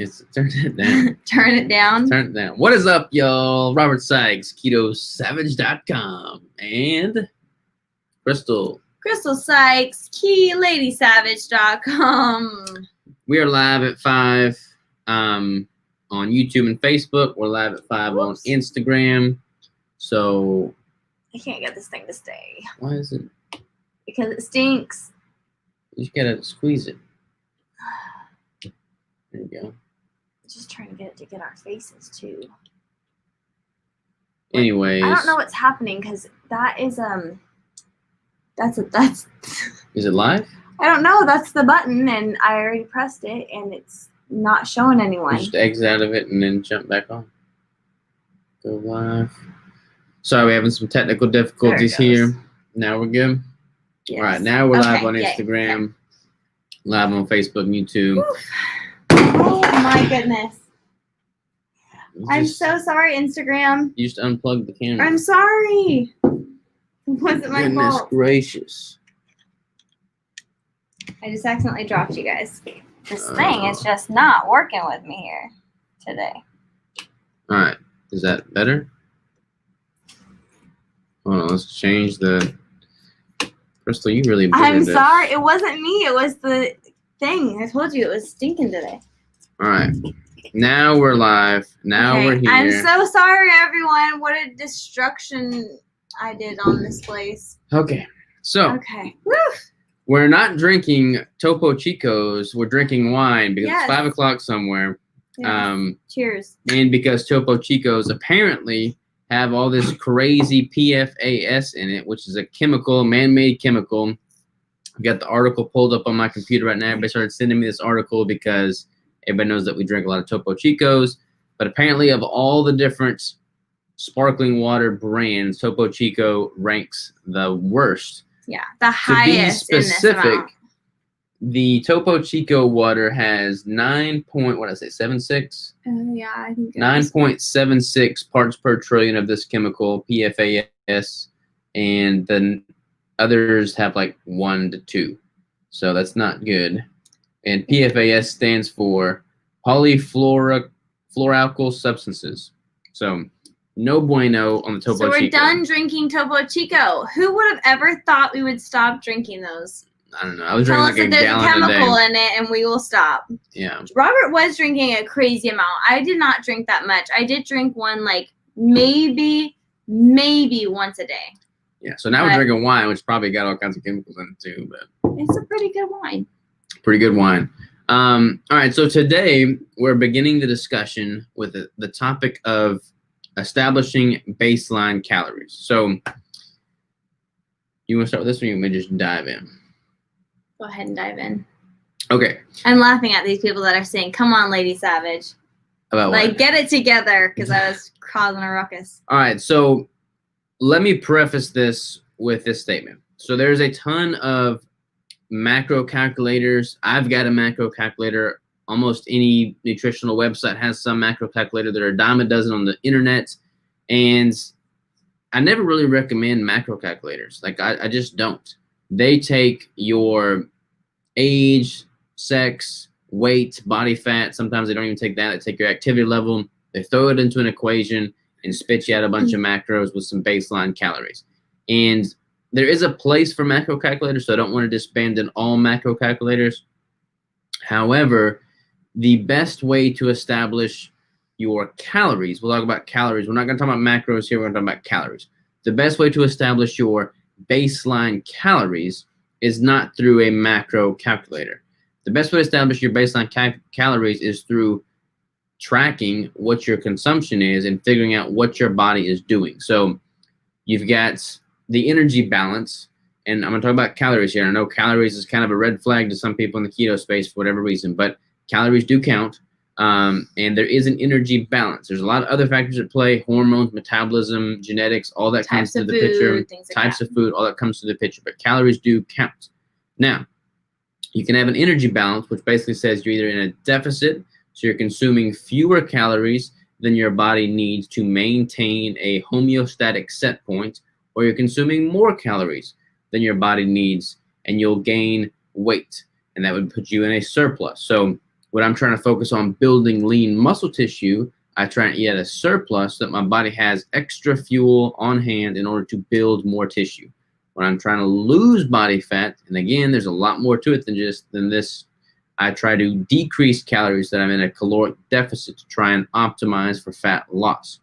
It's turn it down. Turn it down. Turn it down. What is up, y'all? Robert Sykes, KetoSavage.com, and Crystal. Crystal Sykes, KeyLadySavage.com. We are live at 5 on YouTube and Facebook. We're live at 5 on Instagram. So I can't get this thing to stay. why is it? Because it stinks. You just gotta squeeze it. There you go. Just trying to get it to get our faces too. Anyways, I don't know what's happening because that is that's is it live? I don't know. That's the button, and I already pressed it, and it's not showing anyone. You just exit out of it and then jump back on. Go live. Sorry, we're having some technical difficulties here. Now we're good. Yes. All right, now we're live on Yay. Instagram, live on Facebook and YouTube. Oof. Oh my goodness. I'm so sorry, Instagram. You just unplugged the camera. I'm sorry. It wasn't my Goodness fault. gracious. I just accidentally dropped you guys. This thing is just not working with me here today. All right, is that better? Hold on, let's change the. Crystal, you really. I'm sorry. It wasn't me. It was the thing. I told you it was stinking today. All right, now we're live. Now we're here. I'm so sorry, everyone. What a destruction I did on this place. Okay, so Okay. Woo. we're not drinking Topo Chicos. We're drinking wine because Yes. it's 5 o'clock somewhere. Yeah. Cheers. And because Topo Chicos apparently have all this crazy PFAS in it, which is a chemical, man-made chemical. I've got the article pulled up on my computer right now. Everybody started sending me this article because everybody knows that we drink a lot of Topo Chicos. But apparently of all the different sparkling water brands, Topo Chico ranks the worst. Yeah, the highest in this amount. The Topo Chico water has 9.76? Yeah, I think 9.76 parts per trillion of this chemical, PFAS, and then others have like 1 to 2. So that's not good. And PFAS stands for polyfluoroalkyl substances. So no bueno on the Topo Chico. So we're done drinking Topo Chico. Who would have ever thought we would stop drinking those? I don't know. I was Tell drinking us like that a there's a gallon a chemical day. in it and we will stop. Yeah. Robert was drinking a crazy amount. I did not drink that much. I did drink one like maybe once a day. Yeah. So now we're drinking wine, which probably got all kinds of chemicals in it too, but It's a pretty good wine. pretty good wine. All right. So today we're beginning the discussion with the topic of establishing baseline calories. So you want to start with this, or you may just dive in? Go ahead and dive in. Okay. I'm laughing at these people that are saying, "Come on, Lady Savage. About Like, what? get it together," because I was causing a ruckus. All right. So let me preface this with this statement. So there's a ton of macro calculators. I've got a macro calculator. Almost any nutritional website has some macro calculator. There are a dime a dozen on the internet. And I never really recommend macro calculators. Like, I just don't. They take your age, sex, weight, body fat. Sometimes they don't even take that. They take your activity level. They throw it into an equation and spit you out a bunch of macros with some baseline calories. And there is a place for macro calculators, so I don't want to disband all macro calculators. However, the best way to establish your calories, we'll talk about calories. We're not going to talk about macros here. We're going to talk about calories. The best way to establish your baseline calories is not through a macro calculator. The best way to establish your baseline calories is through tracking what your consumption is and figuring out what your body is doing. So you've got the energy balance, and I'm going to talk about calories here. I know calories is kind of a red flag to some people in the keto space for whatever reason, but calories do count. And there is an energy balance. There's a lot of other factors at play: hormones, metabolism, genetics, all that comes to the picture. Types of food, all that comes to the picture. But calories do count. Now, you can have an energy balance, which basically says you're either in a deficit, so you're consuming fewer calories than your body needs to maintain a homeostatic set point, or you're consuming more calories than your body needs, and you'll gain weight, and that would put you in a surplus. So When I'm trying to focus on building lean muscle tissue, I try and eat at a surplus so that my body has extra fuel on hand in order to build more tissue. When I'm trying to lose body fat, and again, there's a lot more to it than this, I try to decrease calories that I'm in a caloric deficit to try and optimize for fat loss.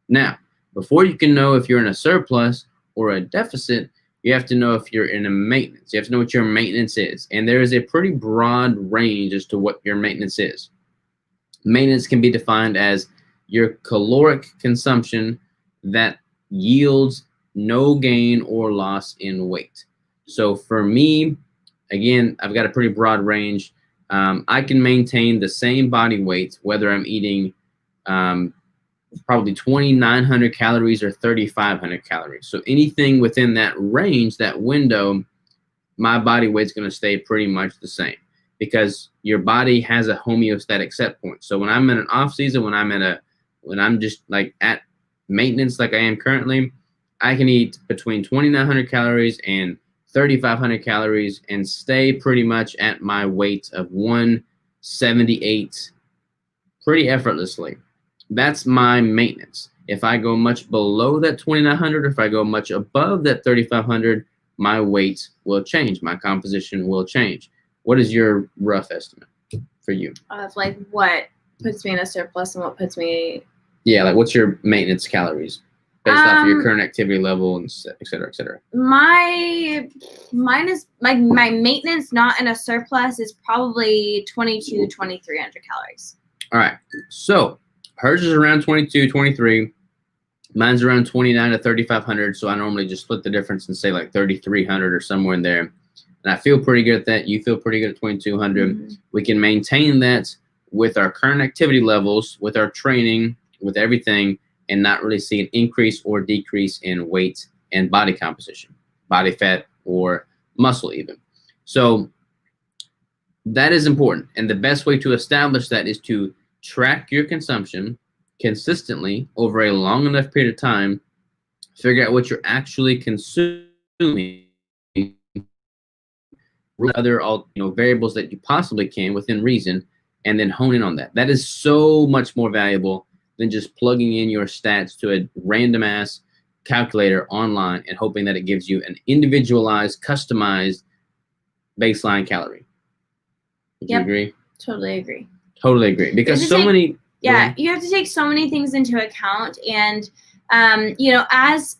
Now, before you can know if you're in a surplus or a deficit, you have to know if you're in a maintenance. You have to know what your maintenance is. And there is a pretty broad range as to what your maintenance is. Maintenance can be defined as your caloric consumption that yields no gain or loss in weight. So for me, again, I've got a pretty broad range. I can maintain the same body weight whether I'm eating probably 2,900 calories or 3,500 calories. So anything within that range, that window, my body weight's going to stay pretty much the same because your body has a homeostatic set point. So when I'm in an off season, when I'm just like at maintenance like I am currently, I can eat between 2,900 calories and 3,500 calories and stay pretty much at my weight of 178 pretty effortlessly. That's my maintenance. If I go much below that 2,900, or if I go much above that 3,500, my weight will change. My composition will change. What is your rough estimate for you? Of like what puts me in a surplus and what puts me. Yeah, like what's your maintenance calories based off of your current activity level and et cetera, et cetera? Mine is like my maintenance not in a surplus is probably 2,300 calories. All right. So hers is around 22, 23. Mine's around 29 to 3,500. So I normally just split the difference and say like 3,300 or somewhere in there. And I feel pretty good at that. You feel pretty good at 2,200. Mm-hmm. We can maintain that with our current activity levels, with our training, with everything, and not really see an increase or decrease in weight and body composition, body fat or muscle even. So that is important. And the best way to establish that is to track your consumption consistently over a long enough period of time, figure out what you're actually consuming, other variables that you possibly can within reason, and then hone in on that. That is so much more valuable than just plugging in your stats to a random ass calculator online and hoping that it gives you an individualized, customized baseline calorie. Do you agree? Totally agree. Totally agree. Because so many. Yeah, you have to take so many things into account. And, as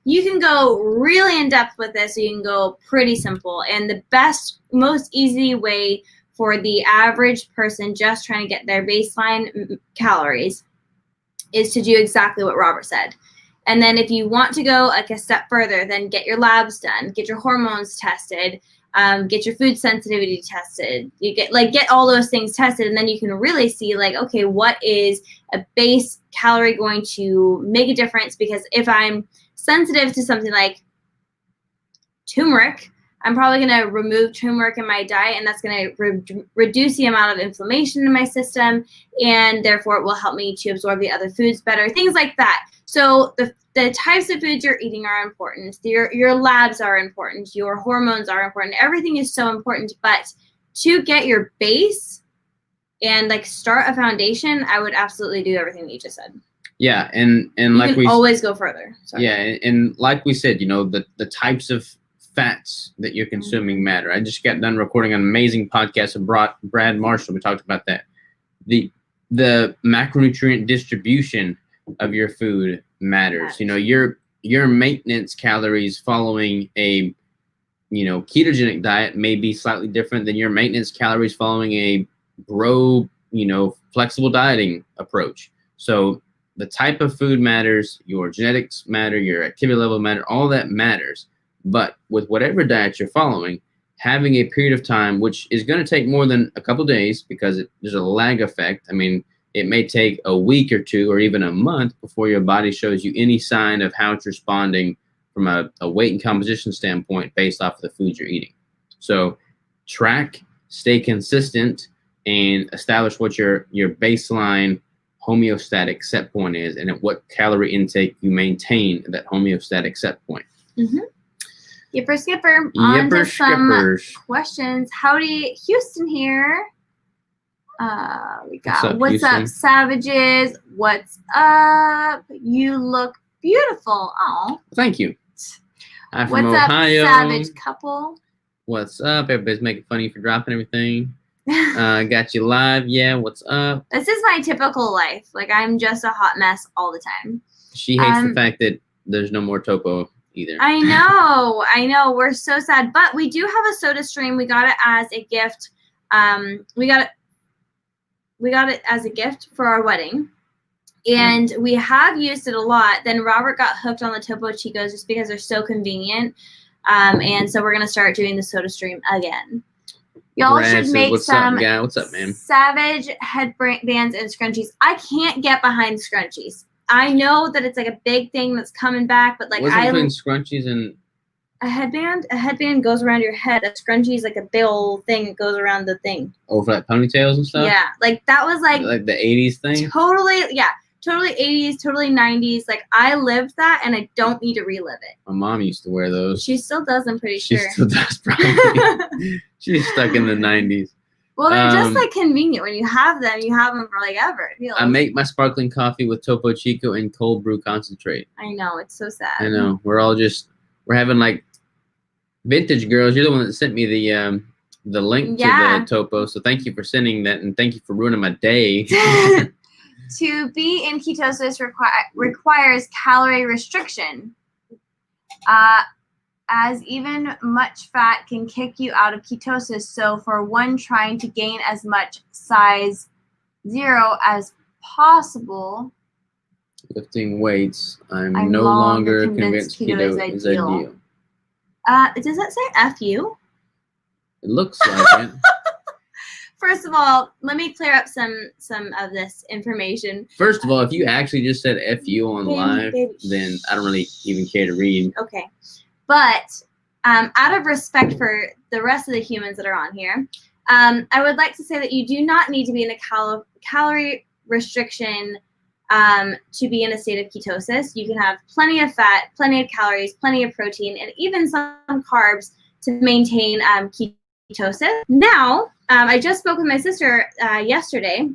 you can go really in depth with this, or you can go pretty simple. And the best, most easy way for the average person just trying to get their baseline calories is to do exactly what Robert said. And then if you want to go like a step further, then get your labs done, get your hormones tested, get your food sensitivity tested. You get all those things tested, and then you can really see like, okay, what is a base calorie going to make a difference? Because if I'm sensitive to something like turmeric, I'm probably going to remove turmeric in my diet, and that's going to reduce the amount of inflammation in my system, and therefore it will help me to absorb the other foods better, things like that. So the types of foods you're eating are important. Your labs are important. Your hormones are important. Everything is so important. But to get your base and like start a foundation, I would absolutely do everything that you just said. Yeah, and like we always go further. Sorry. Yeah, and like we said, the types of fats that you're consuming matter. I just got done recording an amazing podcast with Brad Marshall. We talked about that. The macronutrient distribution of your food matters. Your maintenance calories following a ketogenic diet may be slightly different than your maintenance calories following a flexible dieting approach. So the type of food matters, your genetics matter, your activity level matter, all that matters. But with whatever diet you're following, having a period of time, which is going to take more than a couple days because there's a lag effect. I mean, it may take a week or two or even a month before your body shows you any sign of how it's responding from a weight and composition standpoint based off of the food you're eating. So track, stay consistent, and establish what your baseline homeostatic set point is and at what calorie intake you maintain at that homeostatic set point. Mm-hmm. Yipper skipper. On to some questions. Howdy, Houston here. We got up, what's up, Houston? savages? What's up? You look beautiful. Oh, Thank you. I'm from what's up, Ohio. savage couple? What's up? Everybody's making fun of you for dropping everything. Got you live. Yeah, what's up? This is my typical life. Like, I'm just a hot mess all the time. She hates the fact that there's no more Topo either. I know. We're so sad. But we do have a soda stream. We got it as a gift. We got it as a gift for our wedding. And we have used it a lot. Then Robert got hooked on the Topo Chicos just because they're so convenient. And so we're going to start doing the soda stream again. Y'all should make some what's up, man? savage headbands and scrunchies. I can't get behind scrunchies. I know that it's like a big thing that's coming back, but like What's between scrunchies and a headband goes around your head. A scrunchie is like a big old thing that goes around the thing. Oh, for like ponytails and stuff? Yeah, like that was like the 80s thing? Totally 80s, totally 90s. Like, I lived that, and I don't need to relive it. My mom used to wear those. She still does, I'm pretty She sure. still does, probably. She's stuck in the 90s. Well, they're just, like, convenient. When you have them for, like, ever. I make my sparkling coffee with Topo Chico and cold brew concentrate. I know. It's so sad. I know. We're having, like, Vintage Girls. You're the one that sent me the link to the Topo, so thank you for sending that, and thank you for ruining my day. To be in ketosis requires calorie restriction, as even much fat can kick you out of ketosis. So for one trying to gain as much size 0 as possible, lifting weights, I'm no longer convinced keto is ideal. Does that say FU? It looks like it. First of all, let me clear up some of this information. First of all, if you actually just said FU on live, then I don't really even care to read. Okay. But out of respect for the rest of the humans that are on here, I would like to say that you do not need to be in a calorie restriction to be in a state of ketosis. You can have plenty of fat, plenty of calories, plenty of protein, and even some carbs to maintain ketosis. Now, I just spoke with my sister yesterday,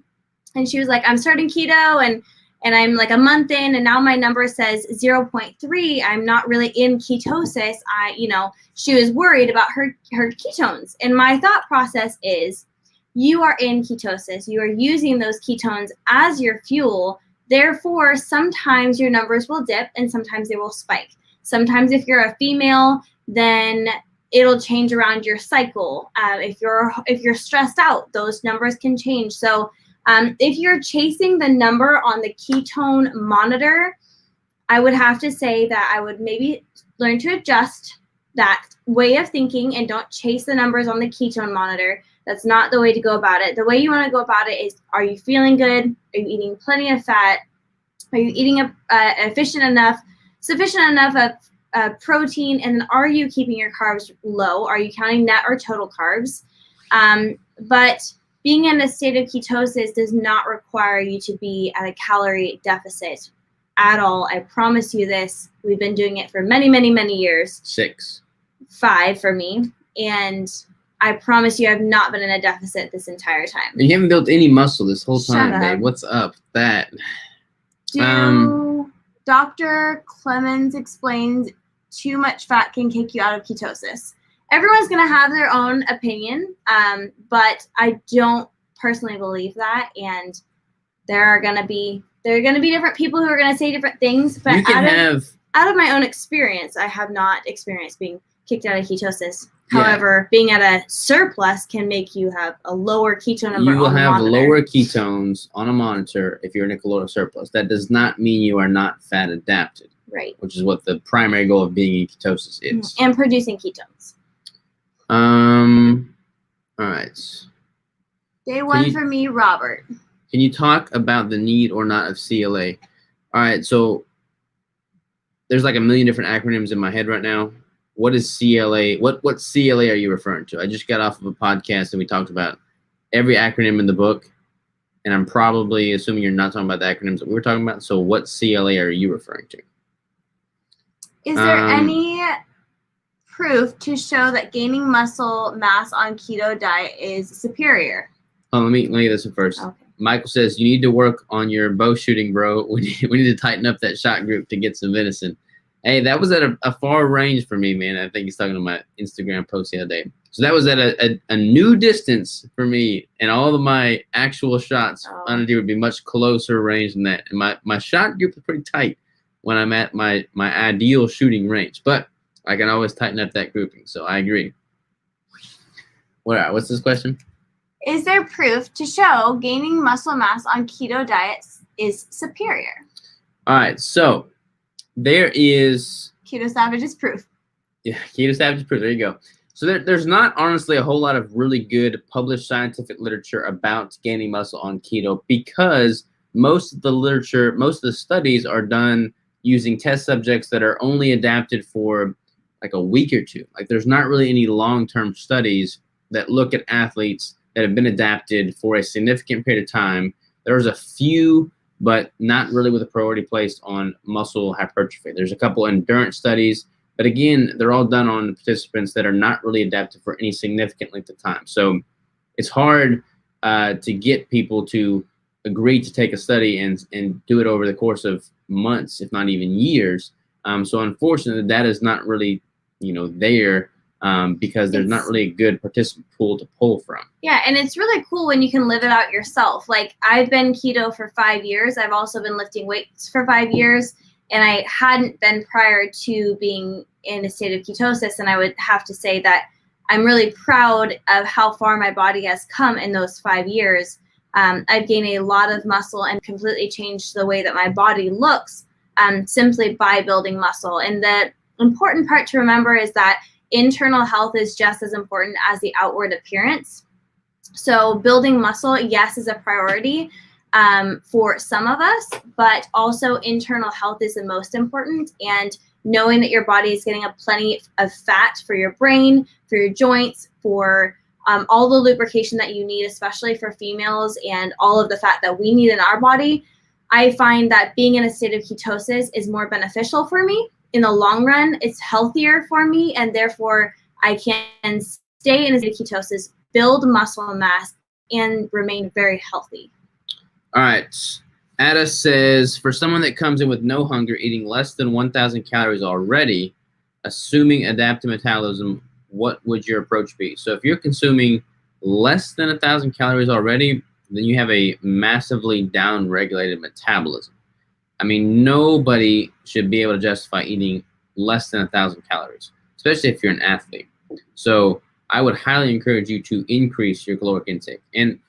and she was like, I'm starting keto, and I'm like a month in, and now my number says 0.3. I'm not really in ketosis. She was worried about her ketones. And my thought process is, you are in ketosis. You are using those ketones as your fuel. Therefore, sometimes your numbers will dip, and sometimes they will spike. Sometimes if you're a female, then it'll change around your cycle. If you're stressed out, those numbers can change. So if you're chasing the number on the ketone monitor, I would have to say that I would maybe learn to adjust that way of thinking and don't chase the numbers on the ketone monitor. That's not the way to go about it. The way you want to go about it is, are you feeling good? Are you eating plenty of fat? Are you eating sufficient enough of protein, and then are you keeping your carbs low? Are you counting net or total carbs? But being in a state of ketosis does not require you to be at a calorie deficit at all. I promise you this. We've been doing it for many, many, many years. 5 for me. And I promise you I've not been in a deficit this entire time. You haven't built any muscle this whole time, Shut up. babe. What's up with that? Dr. Clemens explains too much fat can kick you out of ketosis. Everyone's going to have their own opinion, but I don't personally believe that. And there are going to be different people who are going to say different things. But out of my own experience, I have not experienced being kicked out of ketosis. Yeah. However, being at a surplus can make you have a lower ketone number. You will have lower ketones on a monitor if you're in a caloric surplus. That does not mean you are not fat adapted. Right. Which is what the primary goal of being in ketosis is. And producing ketones. All right. Day 1 for me, Robert. Can you talk about the need or not of CLA? All right, so there's like a million different acronyms in my head right now. What is CLA? What CLA are you referring to? I just got off of a podcast and we talked about every acronym in the book, and I'm probably assuming you're not talking about the acronyms that we were talking about. So what CLA are you referring to? Is there any proof to show that gaining muscle mass on keto diet is superior? let me get this one first. Okay. Michael says you need to work on your bow shooting, bro. We need to tighten up that shot group to get some venison. Hey, that was at a far range for me, man. I think he's talking to my Instagram post the other day. So that was at a new distance for me, and all of my actual shots on a deer would be much closer range than that. And my shot group is pretty tight when I'm at my ideal shooting range, but I can always tighten up that grouping. So I agree. What's this question? Is there proof to show gaining muscle mass on keto diets is superior? All right, so there is Keto Savage's proof. Yeah, Keto Savage's proof. There you go. So there's not honestly a whole lot of really good published scientific literature about gaining muscle on keto, because most of the literature, most of the studies are done using test subjects that are only adapted for like a week or two. Like there's not really any long-term studies that look at athletes that have been adapted for a significant period of time. There's a few, but not really with a priority placed on muscle hypertrophy. There's a couple endurance studies, but again, they're all done on participants that are not really adapted for any significant length of time. So it's hard to get people to agree to take a study and do it over the course of months, if not even years. So unfortunately, the data is not really, there because there's not really a good participant pool to pull from. Yeah, and it's really cool when you can live it out yourself. Like I've been keto for 5 years. I've also been lifting weights for 5 years, and I hadn't been prior to being in a state of ketosis. And I would have to say that I'm really proud of how far my body has come in those 5 years. I've gained a lot of muscle and completely changed the way that my body looks simply by building muscle. And the important part to remember is that internal health is just as important as the outward appearance. So building muscle, yes, is a priority for some of us, but also internal health is the most important. And knowing that your body is getting plenty of fat for your brain, for your joints, for all the lubrication that you need, especially for females, and all of the fat that we need in our body, I find that being in a state of ketosis is more beneficial for me. In the long run, it's healthier for me, and therefore I can stay in a state of ketosis, build muscle mass, and remain very healthy. All right. Ada says, for someone that comes in with no hunger, eating less than 1,000 calories already, assuming adaptive metabolism, what would your approach be? So if you're consuming less than 1,000 calories already, then you have a massively down-regulated metabolism. I mean, nobody should be able to justify eating less than 1,000 calories, especially if you're an athlete. So I would highly encourage you to increase your caloric intake. And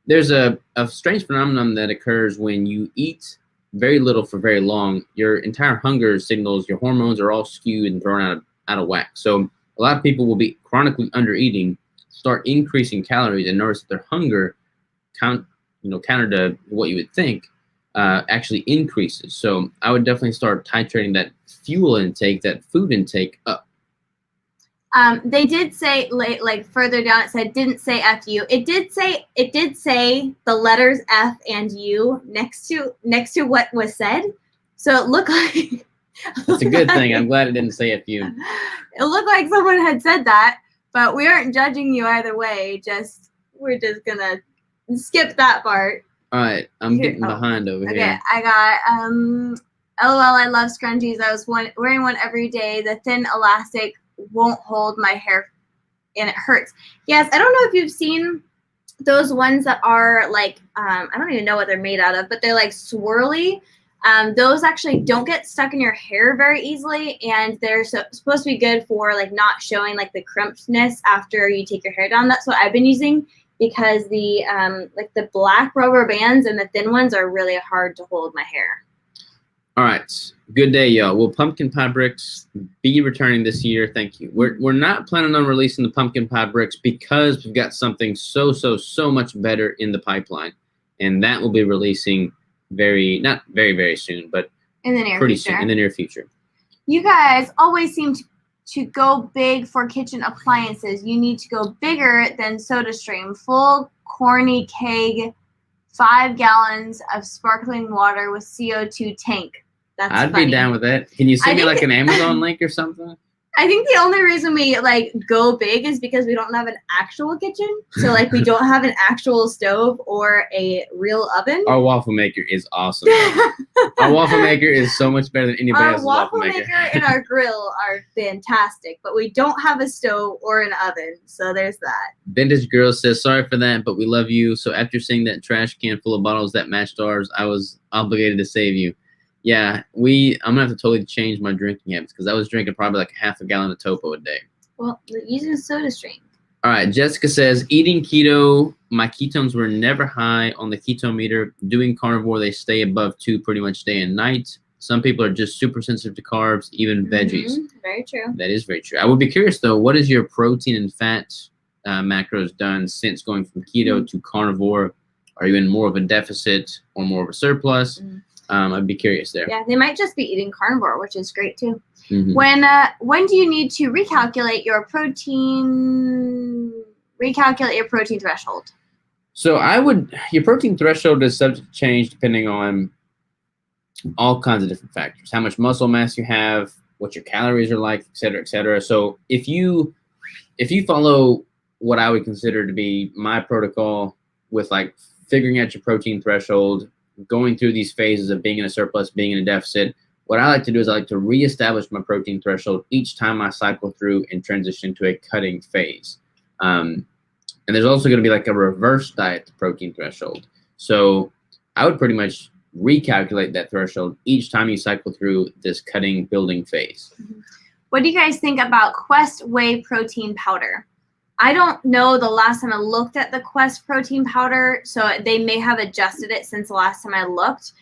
there's a strange phenomenon that occurs when you eat very little for very long. Your entire hunger signals, your hormones are all skewed and thrown out of whack. So a lot of people will be chronically under-eating, start increasing calories, and notice that their hunger, counter to what you would think, actually increases. So I would definitely start titrating that fuel intake, that food intake up. They did say, like further down, it said didn't say FU. It did say the letters F and U next to what was said. So it looked like it's a good thing. I'm glad it didn't say FU. It looked like someone had said that, but we aren't judging you either way. We're just gonna skip that part. All right, I'm getting behind over here. Okay, I got LOL, I love scrunchies. I was wearing one every day. The thin elastic won't hold my hair and it hurts. Yes, I don't know if you've seen those ones that are like, I don't even know what they're made out of, but they're like swirly. Those actually don't get stuck in your hair very easily, and they're supposed to be good for like not showing like the crimpness after you take your hair down. That's what I've been using, because the like the black rubber bands and the thin ones are really hard to hold my hair. All right, good day, y'all. Will Pumpkin Pie Bricks be returning this year? Thank you. We're not planning on releasing the Pumpkin Pie Bricks because we've got something so much better in the pipeline, and that will be releasing not very soon, but in the near pretty future. soon, in the near future. You guys always seem to go big for kitchen appliances. You need to go bigger than SodaStream. Full corny keg, 5 gallons of sparkling water with CO2 tank. That's I'd funny. be down with that. Can you send me like an Amazon link or something? I think the only reason we like go big is because we don't have an actual kitchen. So like we don't have an actual stove or a real oven. Our waffle maker is awesome. Our waffle maker is so much better than anybody else's waffle maker. And our grill are fantastic, but we don't have a stove or an oven. So there's that. Vintage Girl says, sorry for that, but we love you. So after seeing that trash can full of bottles that matched ours, I was obligated to save you. Yeah, I'm gonna have to totally change my drinking habits because I was drinking probably like half a gallon of Topo a day. Well, using soda stream. All right, Jessica says, eating keto, my ketones were never high on the ketone meter. Doing carnivore, they stay above 2 pretty much day and night. Some people are just super sensitive to carbs, even veggies. Very true. That is very true. I would be curious though, what is your protein and fat macros done since going from keto to carnivore? Are you in more of a deficit or more of a surplus? I'd be curious there. Yeah, they might just be eating carnivore, which is great too. When do you need to recalculate your protein threshold? So your protein threshold is subject to change depending on all kinds of different factors. How much muscle mass you have, what your calories are like, et cetera, et cetera. So if you follow what I would consider to be my protocol with like figuring out your protein threshold, going through these phases of being in a surplus, being in a deficit, what I like to do is I like to reestablish my protein threshold each time I cycle through and transition to a cutting phase. And there's also going to be like a reverse diet protein threshold. So I would pretty much recalculate that threshold each time you cycle through this cutting building phase. What do you guys think about Quest Whey protein powder? I don't know the last time I looked at the Quest protein powder, so they may have adjusted it since the last time I looked.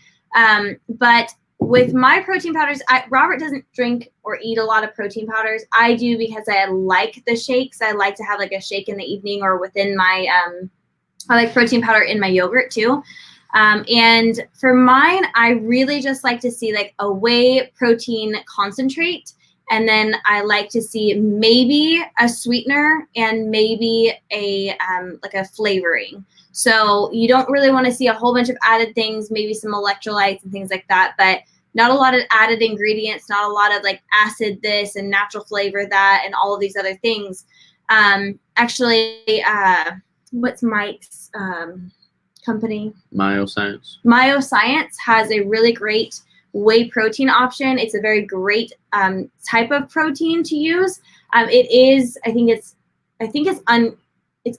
But with my protein powders, Robert doesn't drink or eat a lot of protein powders. I do because I like the shakes. I like to have like a shake in the evening or within my, I like protein powder in my yogurt too. And for mine, I really just like to see like a whey protein concentrate. And then I like to see maybe a sweetener and maybe a like a flavoring. So you don't really want to see a whole bunch of added things, maybe some electrolytes and things like that, but not a lot of added ingredients, not a lot of like acid this and natural flavor that and all of these other things. Actually, what's Mike's company? Myoscience. Myoscience has a really great whey protein option. It's a very great type of protein to use. It is, I think it's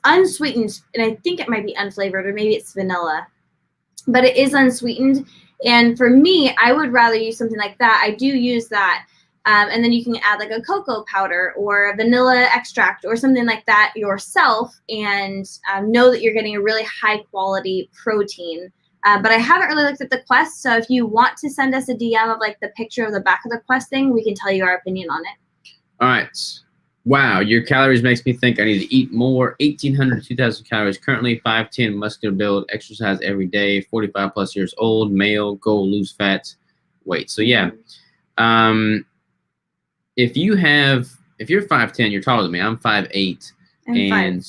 unsweetened, and I think it might be unflavored, or maybe it's vanilla, but it is unsweetened. And for me, I would rather use something like that. I do use that. And then you can add like a cocoa powder or a vanilla extract or something like that yourself, and know that you're getting a really high quality protein. But I haven't really looked at the Quest, so if you want to send us a DM of like the picture of the back of the Quest thing, we can tell you our opinion on it. All right. Wow, your calories makes me think I need to eat more. 1,800 to 2,000 calories. Currently 5'10", muscular build, exercise every day, 45 plus years old, male, goal, lose fat, weight. So yeah, if you're 5'10", you're taller than me. I'm 5'8", and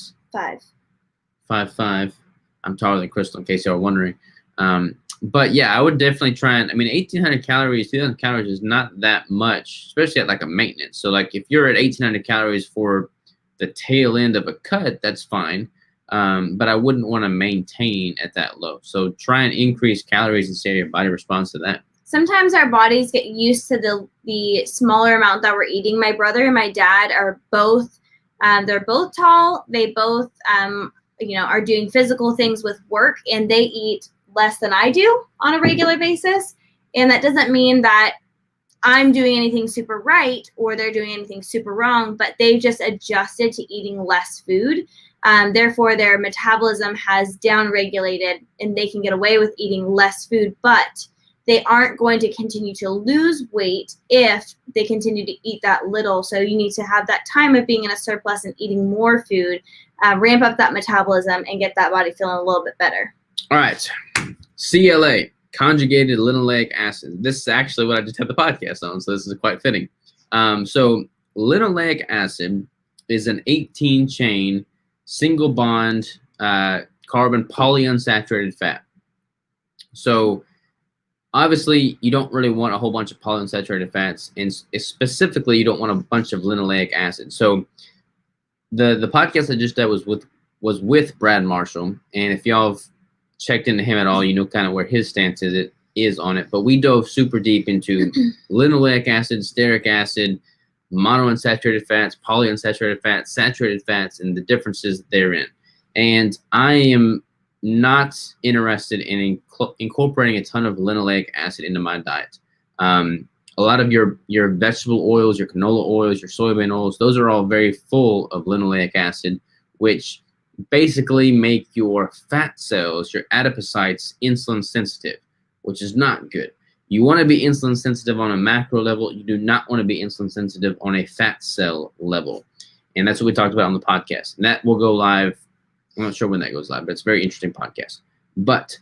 5'5". I'm taller than Crystal, in case y'all are wondering. But yeah, I would definitely try and, 1,800 calories, 2,000 calories is not that much, especially at like a maintenance. So like if you're at 1,800 calories for the tail end of a cut, that's fine. But I wouldn't want to maintain at that low. So try and increase calories and see how your body responds to that. Sometimes our bodies get used to the smaller amount that we're eating. My brother and my dad are both, they're both tall. They both, are doing physical things with work, and they eat less than I do on a regular basis. And that doesn't mean that I'm doing anything super right or they're doing anything super wrong, but they've just adjusted to eating less food. Therefore, their metabolism has downregulated and they can get away with eating less food, but they aren't going to continue to lose weight if they continue to eat that little. So you need to have that time of being in a surplus and eating more food, ramp up that metabolism, and get that body feeling a little bit better. All right. CLA, conjugated linoleic acid. This is actually what I just had the podcast on, so this is quite fitting. So linoleic acid is an 18-chain single bond carbon polyunsaturated fat. So obviously, you don't really want a whole bunch of polyunsaturated fats, and specifically, you don't want a bunch of linoleic acid. So, the podcast I just did was with Brad Marshall, and if y'all have checked into him at all, you know kind of where his stance is on it. But we dove super deep into linoleic acid, stearic acid, monounsaturated fats, polyunsaturated fats, saturated fats, and the differences therein. And I am not interested in incorporating a ton of linoleic acid into my diet. A lot of your vegetable oils, your canola oils, your soybean oils, those are all very full of linoleic acid, which basically make your fat cells, your adipocytes, insulin sensitive, which is not good. You want to be insulin sensitive on a macro level. You do not want to be insulin sensitive on a fat cell level. And that's what we talked about on the podcast. And that will go live. I'm not sure when that goes live, but it's a very interesting podcast. But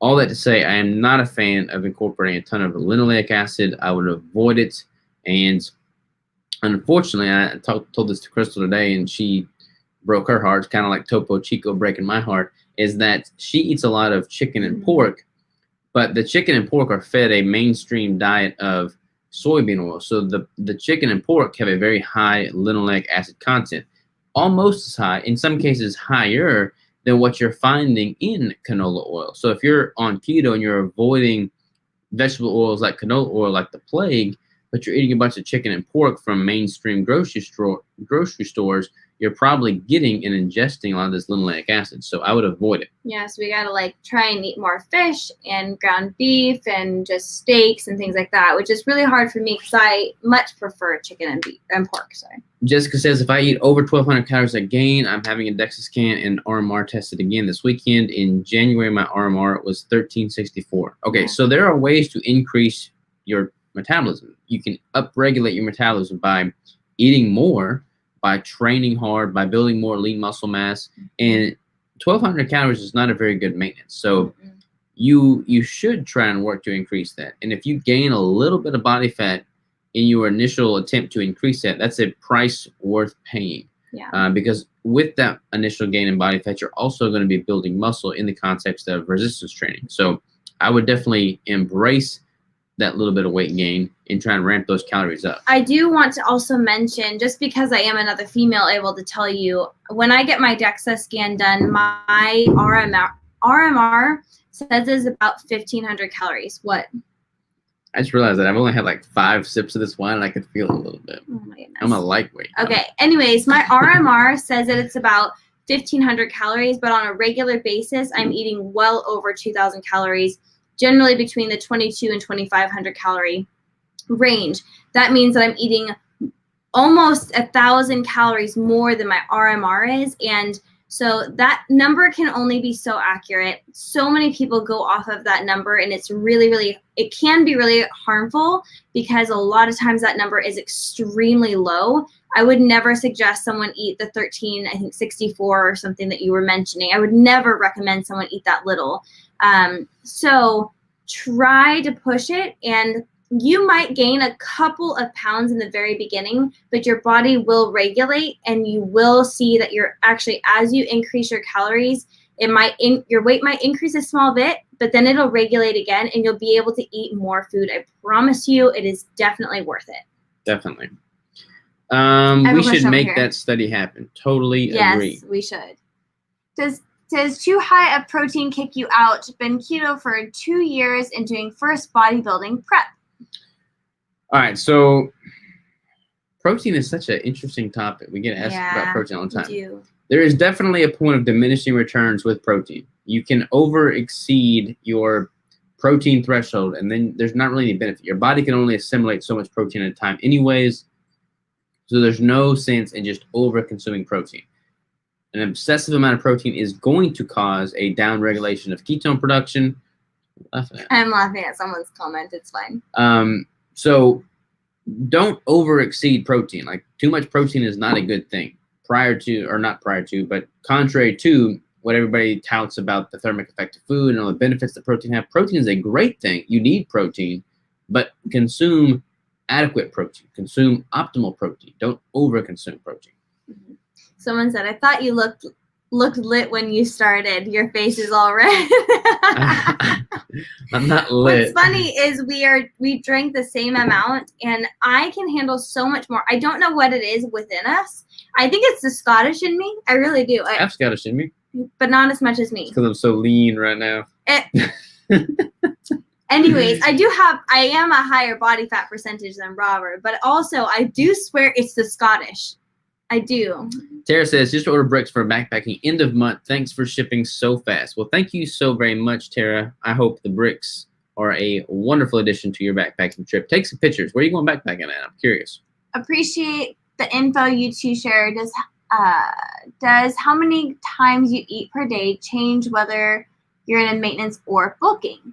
all that to say, I am not a fan of incorporating a ton of linoleic acid. I would avoid it. And unfortunately, I told this to Crystal today, and she broke her heart. It's kind of like Topo Chico breaking my heart, is that she eats a lot of chicken and pork, but the chicken and pork are fed a mainstream diet of soybean oil. So the chicken and pork have a very high linoleic acid content, almost as high, in some cases higher than what you're finding in canola oil. So if you're on keto and you're avoiding vegetable oils like canola oil like the plague, but you're eating a bunch of chicken and pork from mainstream grocery stores, you're probably getting and ingesting a lot of this linoleic acid. So I would avoid it. Yeah, so we got to like try and eat more fish and ground beef and just steaks and things like that, which is really hard for me because I much prefer chicken and beef and pork. Sorry. Jessica says if I eat over 1,200 calories a gain, I'm having a DEXA scan and RMR tested again this weekend. In January, my RMR was 1364. Okay, so there are ways to increase your metabolism. You can upregulate your metabolism by eating more, by training hard, by building more lean muscle mass. And 1,200 calories is not a very good maintenance. So you should try and work to increase that. And if you gain a little bit of body fat in your initial attempt to increase that, that's a price worth paying. Yeah. Because with that initial gain in body fat, you're also going to be building muscle in the context of resistance training. So I would definitely embrace that little bit of weight gain and try and ramp those calories up. I do want to also mention, just because I am another female able to tell you, when I get my DEXA scan done, my RMR says is about 1,500 calories. What? I just realized that I've only had like 5 sips of this wine and I could feel it a little bit. Oh my goodness. I'm a lightweight. Okay. Anyways, my RMR says that it's about 1,500 calories, but on a regular basis, I'm eating well over 2,000 calories, generally between the 2,200 and 2,500 calorie range. That means that I'm eating almost 1,000 calories more than my RMR is. And so that number can only be so accurate. So many people go off of that number, and it's really, it can be really harmful because a lot of times that number is extremely low. I would never suggest someone eat the 64 or something that you were mentioning. I would never recommend someone eat that little. So try to push it, and you might gain a couple of pounds in the very beginning, but your body will regulate, and you will see that you're actually, as you increase your calories, your weight might increase a small bit, but then it'll regulate again, and you'll be able to eat more food. I promise you, it is definitely worth it. Definitely. We should make that study happen. Totally agree. Yes, we should. Does too high a protein kick you out? Been keto for 2 years and doing first bodybuilding prep. All right, so protein is such an interesting topic. We get asked about protein all the time. We do. There is definitely a point of diminishing returns with protein. You can over exceed your protein threshold, and then there's not really any benefit. Your body can only assimilate so much protein at a time anyways, so there's no sense in just over consuming protein. An excessive amount of protein is going to cause a downregulation of ketone production. I'm laughing at someone's comment. It's fine. So don't over exceed protein. Like, too much protein is not a good thing. But contrary to what everybody touts about the thermic effect of food and all the benefits that protein have, protein is a great thing. You need protein, but consume adequate protein. Consume optimal protein. Don't over consume protein. Mm-hmm. Someone said, I thought you looked lit when you started. Your face is all red. I'm not lit. What's funny is we drank the same amount, and I can handle so much more. I don't know what it is within us. I think it's the Scottish in me. I really do. I have Scottish in me. But not as much as me. Because I'm so lean right now. Anyways, I am a higher body fat percentage than Robert, but also I do swear it's the Scottish. I do. Tara says, just order bricks for backpacking end of month. Thanks for shipping so fast. Well, thank you so very much, Tara. I hope the bricks are a wonderful addition to your backpacking trip. Take some pictures. Where are you going backpacking at? I'm curious. Appreciate the info you two share. Does how many times you eat per day change whether you're in a maintenance or bulking?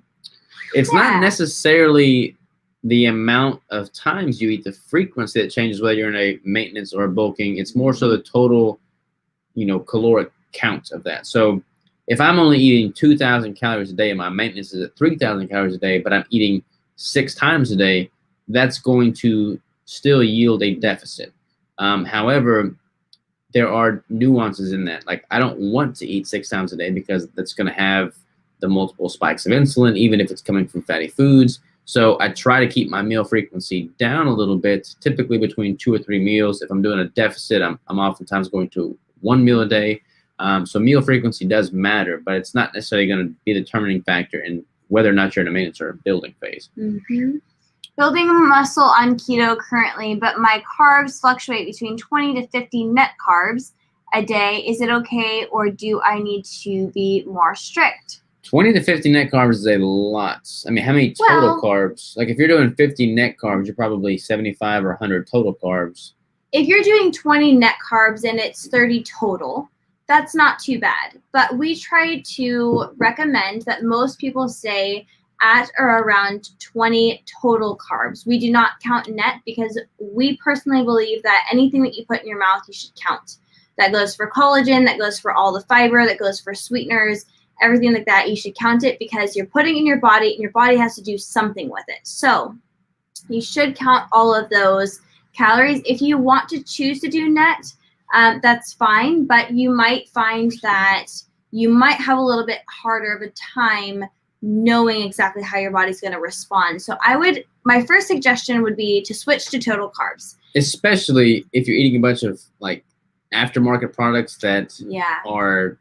It's not necessarily the amount of times you eat, the frequency that changes whether you're in a maintenance or a bulking. It's more so the total, caloric count of that. So if I'm only eating 2,000 calories a day and my maintenance is at 3,000 calories a day, but I'm eating 6 times a day, that's going to still yield a deficit. However, there are nuances in that. Like, I don't want to eat 6 times a day because that's going to have the multiple spikes of insulin, even if it's coming from fatty foods. So I try to keep my meal frequency down a little bit, typically between 2 or 3 meals. If I'm doing a deficit, I'm oftentimes going to 1 meal a day. So meal frequency does matter, but it's not necessarily going to be the determining factor in whether or not you're in a maintenance or a building phase. Mm-hmm. Building muscle on keto currently, but my carbs fluctuate between 20 to 50 net carbs a day. Is it okay, or do I need to be more strict? 20 to 50 net carbs is a lot. I mean, how many total carbs? Like, if you're doing 50 net carbs, you're probably 75 or 100 total carbs. If you're doing 20 net carbs and it's 30 total, that's not too bad. But we try to recommend that most people stay at or around 20 total carbs. We do not count net because we personally believe that anything that you put in your mouth, you should count. That goes for collagen, that goes for all the fiber, that goes for sweeteners, everything like that. You should count it because you're putting it in your body and your body has to do something with it. So you should count all of those calories. If you want to choose to do net, that's fine, but you might find that you might have a little bit harder of a time knowing exactly how your body's going to respond. So my first suggestion would be to switch to total carbs. Especially if you're eating a bunch of like aftermarket products that are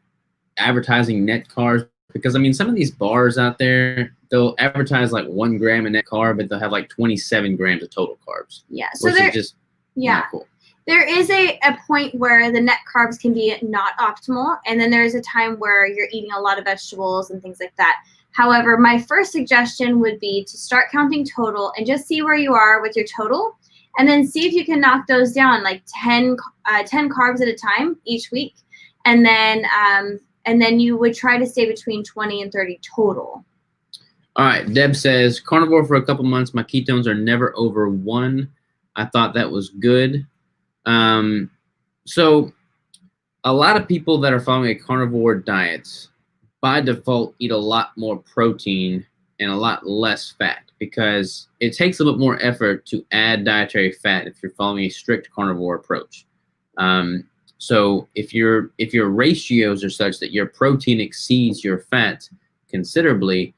advertising net carbs, because I mean, some of these bars out there, they'll advertise like 1 gram of net carb, but they'll have like 27 grams of total carbs. Yeah. So which is just not cool. There is a point where the net carbs can be not optimal, and then there's a time where you're eating a lot of vegetables and things like that. However, my first suggestion would be to start counting total and just see where you are with your total, and then see if you can knock those down, like 10 carbs at a time each week, and then you would try to stay between 20 and 30 total. All right, Deb says, carnivore for a couple months. My ketones are never over 1. I thought that was good. So a lot of people that are following a carnivore diet by default eat a lot more protein and a lot less fat, because it takes a bit more effort to add dietary fat if you're following a strict carnivore approach. So if your ratios are such that your protein exceeds your fat considerably,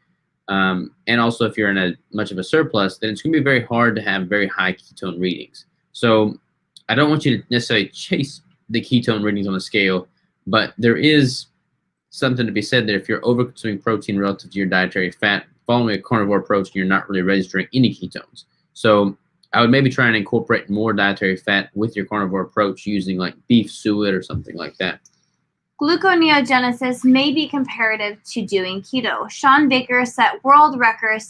and also if you're in a much of a surplus, then it's going to be very hard to have very high ketone readings. So I don't want you to necessarily chase the ketone readings on the scale, but there is something to be said that if you're over-consuming protein relative to your dietary fat, following a carnivore approach, you're not really registering any ketones. So I would maybe try and incorporate more dietary fat with your carnivore approach using like beef suet or something like that. Gluconeogenesis may be comparative to doing keto. Sean Baker set world record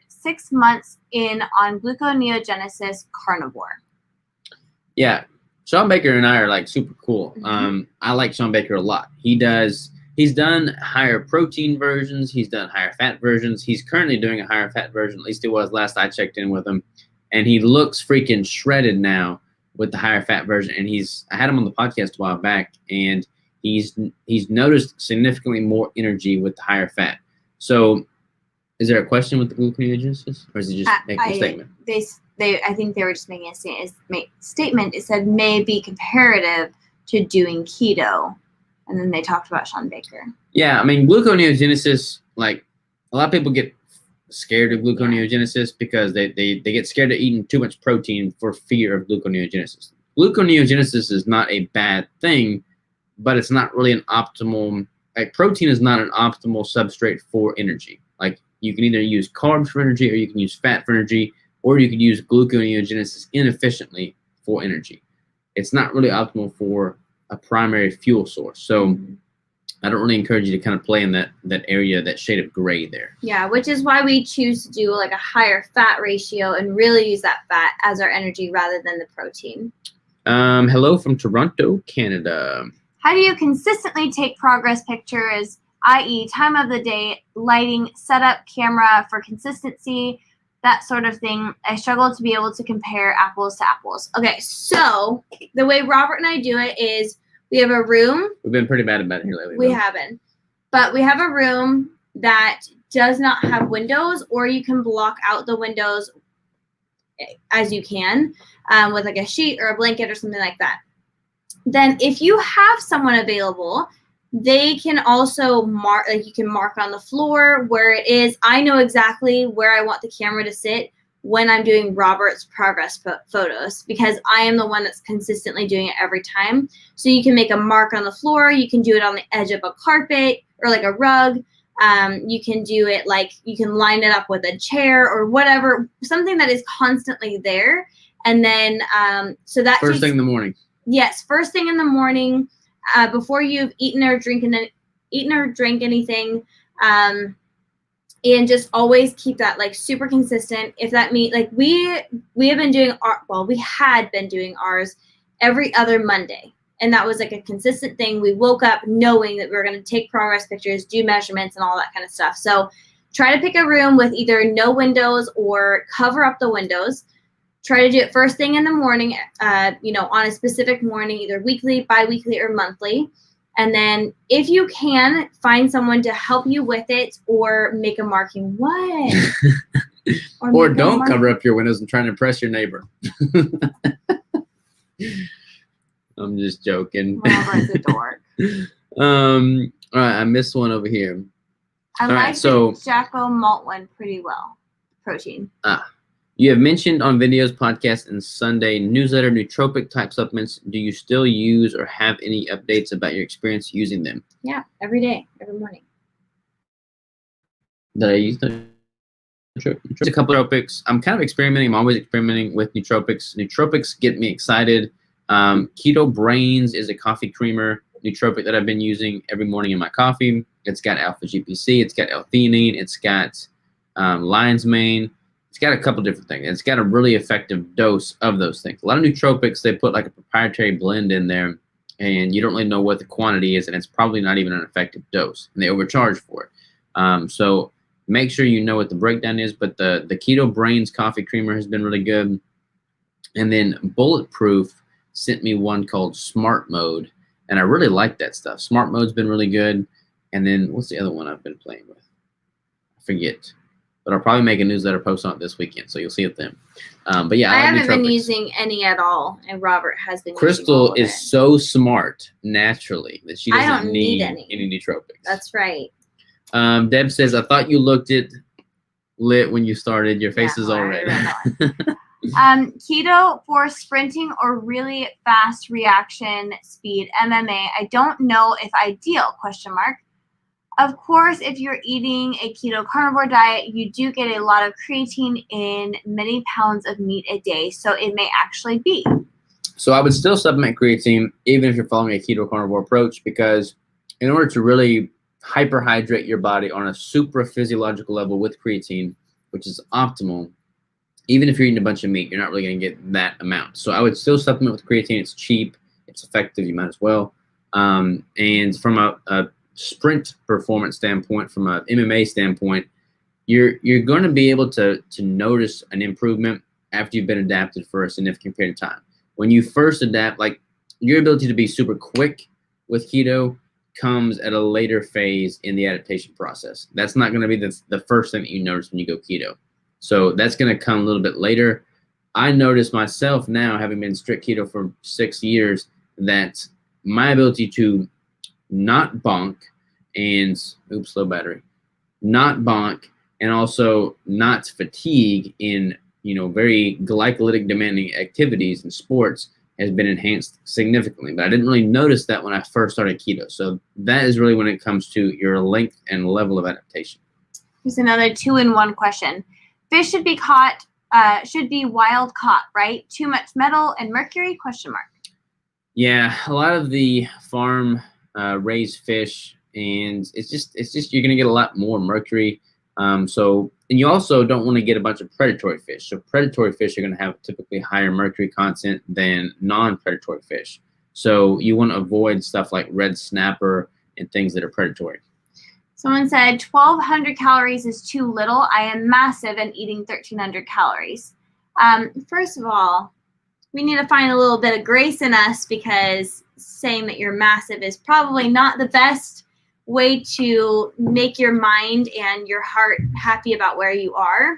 6 months in on gluconeogenesis carnivore. Yeah, Sean Baker and I are like super cool. Mm-hmm. I like Sean Baker a lot. He's done higher protein versions. He's done higher fat versions. He's currently doing a higher fat version. At least it was last I checked in with him. And he looks freaking shredded now with the higher fat version. And I had him on the podcast a while back, and he's noticed significantly more energy with the higher fat. So is there a question with the gluconeogenesis, or is it just making a statement? I think they were just making a statement. It said may be comparative to doing keto. And then they talked about Sean Baker. Yeah, I mean, gluconeogenesis, like, a lot of people get scared of gluconeogenesis because they get scared of eating too much protein for fear of gluconeogenesis. Gluconeogenesis is not a bad thing, but it's not really an optimal, like protein is not an optimal substrate for energy. Like you can either use carbs for energy or you can use fat for energy, or you can use gluconeogenesis inefficiently for energy. It's not really optimal for a primary fuel source. So I don't really encourage you to kind of play in that area, that shade of gray there. Yeah, which is why we choose to do like a higher fat ratio and really use that fat as our energy rather than the protein. Hello from Toronto, Canada. How do you consistently take progress pictures, i.e. time of the day, lighting, setup, camera for consistency, that sort of thing? I struggle to be able to compare apples to apples. Okay, so the way Robert and I do it is we have a room. We've been pretty bad about it here lately. We haven't. But we have a room that does not have windows, or you can block out the windows as you can with like a sheet or a blanket or something like that. Then if you have someone available, they can also mark, like you can mark on the floor where it is. I know exactly where I want the camera to sit when I'm doing Robert's progress photos, because I am the one that's consistently doing it every time. So you can make a mark on the floor. You can do it on the edge of a carpet or like a rug. You can do it like, you can line it up with a chair or whatever, something that is constantly there. And then, so that first thing in the morning. Yes, first thing in the morning, before you've eaten or drank anything, and just always keep that like super consistent. If that means like we have been doing we had been doing ours every other Monday, and that was like a consistent thing. We woke up knowing that we were going to take progress pictures, do measurements, and all that kind of stuff. So try to pick a room with either no windows or cover up the windows. Try to do it first thing in the morning, on a specific morning, either weekly, bi-weekly, or monthly. And then if you can, find someone to help you with it or make a marking. What? Or don't cover up your windows and try to impress your neighbor. I'm just joking. Robert's a dork. All right, I missed one over here. I like the Jacko malt one pretty well. Protein. You have mentioned on videos, podcasts, and Sunday newsletter nootropic type supplements. Do you still use or have any updates about your experience using them? Yeah, every day, every morning. Did I use them? A couple of nootropics. I'm kind of experimenting. I'm always experimenting with nootropics. Nootropics get me excited. Keto Brains is a coffee creamer nootropic that I've been using every morning in my coffee. It's got alpha GPC. It's got L-theanine. It's got lion's mane. It's got a couple different things. It's got a really effective dose of those things. A lot of nootropics, they put like a proprietary blend in there, and you don't really know what the quantity is, and it's probably not even an effective dose, and they overcharge for it. So make sure you know what the breakdown is, but the Keto Brains coffee creamer has been really good. And then Bulletproof sent me one called Smart Mode, and I really like that stuff. Smart Mode's been really good. And then what's the other one I've been playing with? I forget. But I'll probably make a newsletter post on it this weekend, so you'll see it then. But yeah, I haven't been using any at all, and Robert has been. Crystal is so smart naturally that she doesn't need any nootropics. That's right. Deb says, "I thought you looked lit when you started. Your face is all red." Keto for sprinting or really fast reaction speed, MMA. I don't know if ideal, ? Of course, if you're eating a keto carnivore diet, you do get a lot of creatine in many pounds of meat a day, so it may actually be. So I would still supplement creatine even if you're following a keto carnivore approach, because in order to really hyperhydrate your body on a supraphysiological level with creatine, which is optimal, even if you're eating a bunch of meat, you're not really going to get that amount. So I would still supplement with creatine. It's cheap. It's effective. You might as well. And from a sprint performance standpoint, from a MMA standpoint, you're going to be able to notice an improvement after you've been adapted for a significant period of time. When you first adapt, like your ability to be super quick with keto comes at a later phase in the adaptation process. That's not going to be the first thing that you notice when you go keto. So that's going to come a little bit later. I notice myself now, having been strict keto for 6 years, that my ability to not bonk and low battery, not bonk, and also not fatigue in very glycolytic demanding activities and sports has been enhanced significantly. But I didn't really notice that when I first started keto. So that is really when it comes to your length and level of adaptation. Here's another 2-in-1 question. Fish should be wild caught, right? Too much metal and mercury? ? Yeah, a lot of the farm raised fish, and it's just you're gonna get a lot more mercury. And you also don't want to get a bunch of predatory fish. So predatory fish are going to have typically higher mercury content than non-predatory fish. So you want to avoid stuff like red snapper and things that are predatory. Someone said 1,200 calories is too little. I am massive and eating 1,300 calories. First of all, we need to find a little bit of grace in us, because saying that you're massive is probably not the best way to make your mind and your heart happy about where you are.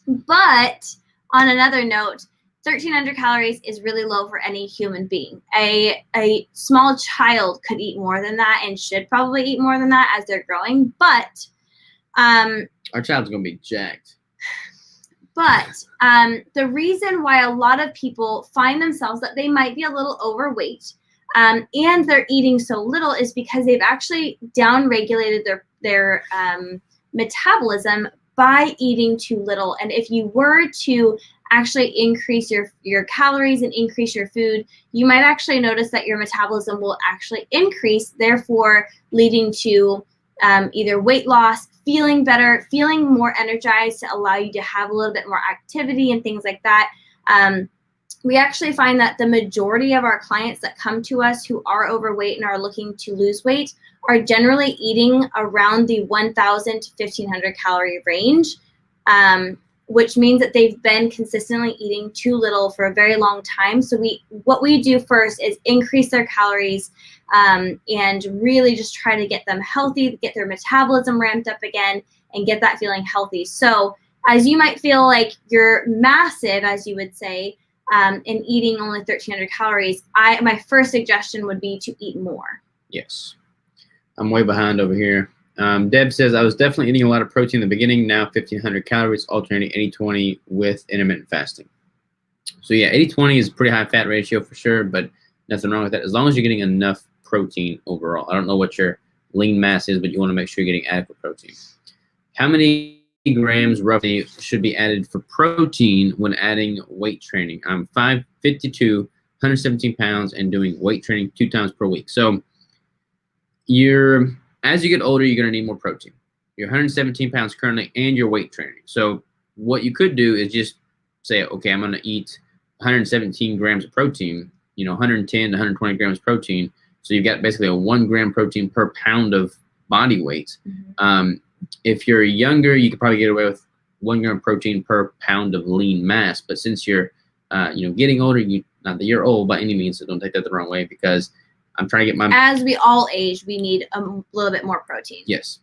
But on another note, 1,300 calories is really low for any human being. A small child could eat more than that and should probably eat more than that as they're growing. But our child's going to be jacked. But the reason why a lot of people find themselves that they might be a little overweight and they're eating so little is because they've actually downregulated their metabolism by eating too little. And if you were to actually increase your calories and increase your food, you might actually notice that your metabolism will actually increase, therefore leading to either weight loss, feeling better, feeling more energized to allow you to have a little bit more activity and things like that. We actually find that the majority of our clients that come to us who are overweight and are looking to lose weight are generally eating around the 1,000 to 1,500 calorie range, which means that they've been consistently eating too little for a very long time. So what we do first is increase their calories and really just try to get them healthy, get their metabolism ramped up again, and get that feeling healthy. So as you might feel like you're massive, as you would say, and eating only 1,300 calories, my first suggestion would be to eat more. Yes. I'm way behind over here. Deb says, I was definitely eating a lot of protein in the beginning, now 1,500 calories, alternating 80-20 with intermittent fasting. So yeah, 80-20 is a pretty high fat ratio for sure, but nothing wrong with that as long as you're getting enough protein overall. I don't know what your lean mass is, but you want to make sure you're getting adequate protein. How many grams roughly should be added for protein when adding weight training? I'm 5'52", 117 pounds, and doing weight training 2 times per week. So as you get older, you're going to need more protein. You're 117 pounds currently, and you're weight training. So what you could do is just say, okay, I'm going to eat 117 grams of protein, 110 to 120 grams of protein. So you've got basically a 1 gram protein per pound of body weight. Mm-hmm. If you're younger, you could probably get away with 1 gram protein per pound of lean mass. But since you're, getting older, not that you're old by any means, so don't take that the wrong way, because I'm trying to get as we all age, we need a little bit more protein. Yes.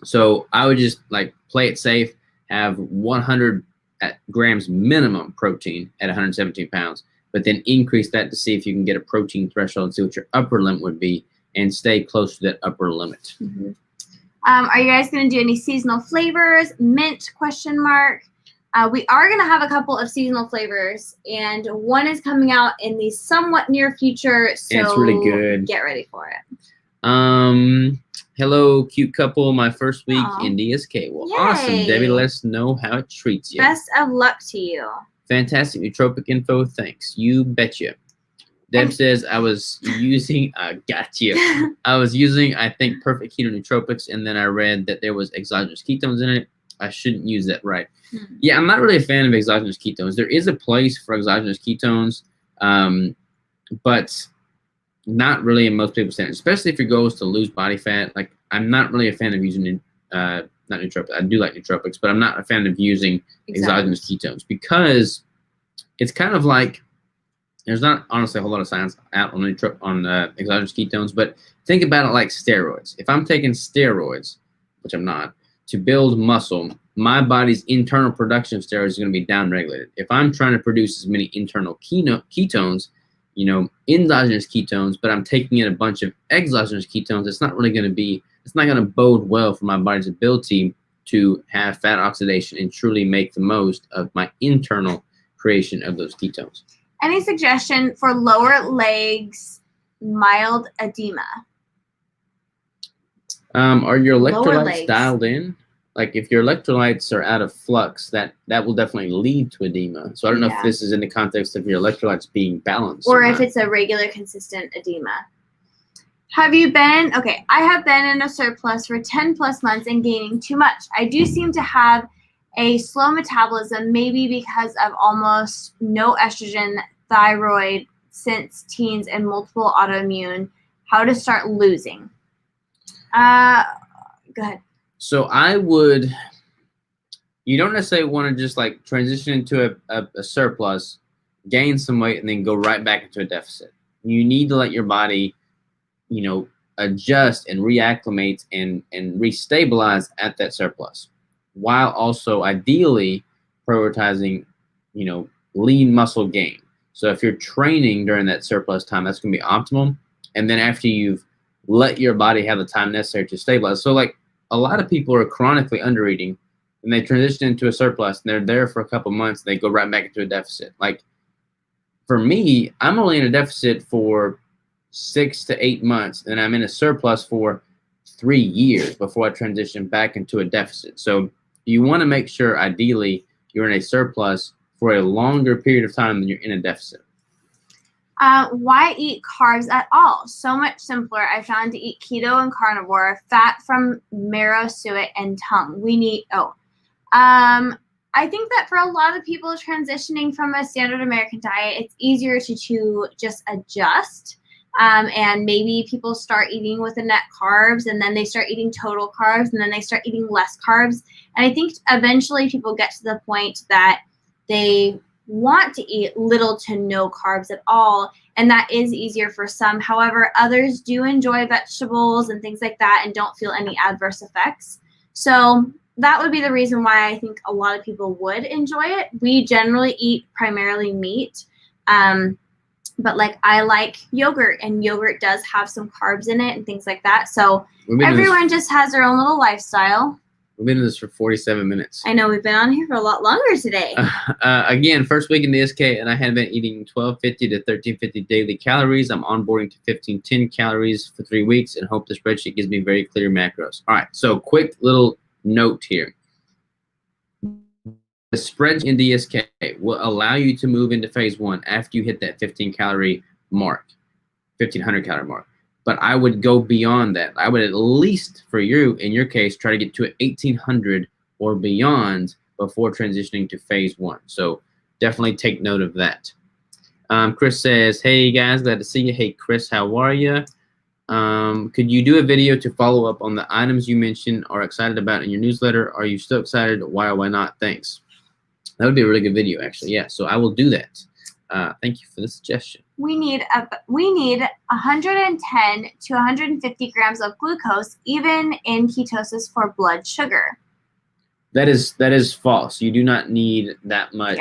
So I would just play it safe, have 100 grams minimum protein at 117 pounds, but then increase that to see if you can get a protein threshold and see what your upper limit would be, and stay close to that upper limit. Mm-hmm. Are you guys going to do any seasonal flavors? Mint ? We are going to have a couple of seasonal flavors, and one is coming out in the somewhat near future, so it's really good. Get ready for it. Hello, cute couple. My first week in DSK. Well, yay. Awesome. Debbie, let us know how it treats you. Best of luck to you. Fantastic nootropic info. Thanks. You betcha. Deb says, I was using, I think, Perfect Keto Nootropics, and then I read that there was exogenous ketones in it. I shouldn't use that, right? Mm-hmm. Yeah, I'm not really a fan of exogenous ketones. There is a place for exogenous ketones, but not really in most people's standards, especially if your goal is to lose body fat. I'm not really a fan of using, not nootropics. I do like nootropics, but I'm not a fan of using exogenous ketones, because it's kind of like, there's not honestly a whole lot of science out on exogenous ketones, but think about it like steroids. If I'm taking steroids, which I'm not, to build muscle, my body's internal production of steroids is going to be downregulated. If I'm trying to produce as many internal ketones, endogenous ketones, but I'm taking in a bunch of exogenous ketones, it's not going to bode well for my body's ability to have fat oxidation and truly make the most of my internal creation of those ketones. Any suggestion for lower legs, mild edema? Are your Lower electrolytes legs. dialed in? Like if your electrolytes are out of flux, that will definitely lead to edema. So I don't know if Yeah. this is in the context of your electrolytes being balanced. Or if not. it's a regular, consistent edema. Have you been, okay, I have been in a surplus for 10 plus months and gaining too much. I do seem to have a slow metabolism, maybe because of almost no estrogen, thyroid since teens, and multiple autoimmune. How to start losing? Go ahead. So you don't necessarily want to just like transition into a surplus, gain some weight, and then go right back into a deficit. You need to let your body, adjust and reacclimate and restabilize at that surplus, while also ideally prioritizing, lean muscle gain. So if you're training during that surplus time, that's going to be optimal. And then after you've let your body have the time necessary to stabilize. So like a lot of people are chronically undereating and they transition into a surplus and they're there for a couple months. They go right back into a deficit. Like for me, I'm only in a deficit for 6 to 8 months and I'm in a surplus for 3 years before I transition back into a deficit. So you want to make sure ideally you're in a surplus for a longer period of time than you're in a deficit. Why eat carbs at all? So much simpler. I found to eat keto and carnivore, fat from marrow, suet, and tongue. I think that for a lot of people transitioning from a standard American diet, it's easier to just adjust. And maybe people start eating with the net carbs, and then they start eating total carbs, and then they start eating less carbs. And I think eventually people get to the point that they want to eat little to no carbs at all, and that is easier for some. However, others do enjoy vegetables and things like that and don't feel any adverse effects. So that would be the reason why I think a lot of people would enjoy it. We generally eat primarily meat, but like I like yogurt, and yogurt does have some carbs in it and things like that. So everyone just has their own little lifestyle. We've been in this for 47 minutes. I know we've been on here for a lot longer today. Again, first week in the SK, and I had been eating 1250 to 1350 daily calories. I'm onboarding to 1510 calories for 3 weeks, and hope the spreadsheet gives me very clear macros. All right, so quick little note here. The spreadsheet in DSK will allow you to move into phase 1 after you hit that 1500 calorie mark. But I would go beyond that. I would at least, for you, in your case, try to get to 1800 or beyond before transitioning to phase 1. So definitely take note of that. Chris says, hey guys, glad to see you. Hey Chris, how are you? Could you do a video to follow up on the items you mentioned or excited about in your newsletter? Are you still excited? Why or why not? Thanks. That would be a really good video, actually. Yeah, so I will do that. Thank you for the suggestion. We need 110 to 150 grams of glucose, even in ketosis, for blood sugar. That is false. You do not need that much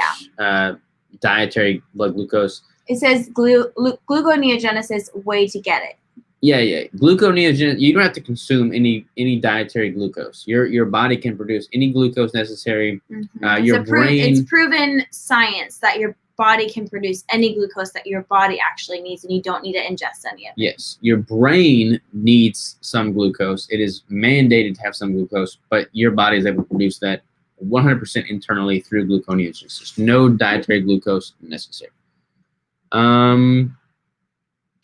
dietary blood glucose. It says gluconeogenesis way to get it. Yeah. Gluconeogenesis. You don't have to consume any dietary glucose. Your body can produce any glucose necessary. Mm-hmm. Your brain. It's proven science that your body can produce any glucose that your body actually needs, and you don't need to ingest any of it. Yes, your brain needs some glucose. It is mandated to have some glucose, but your body is able to produce that 100% internally through gluconeogenesis. No dietary glucose necessary. All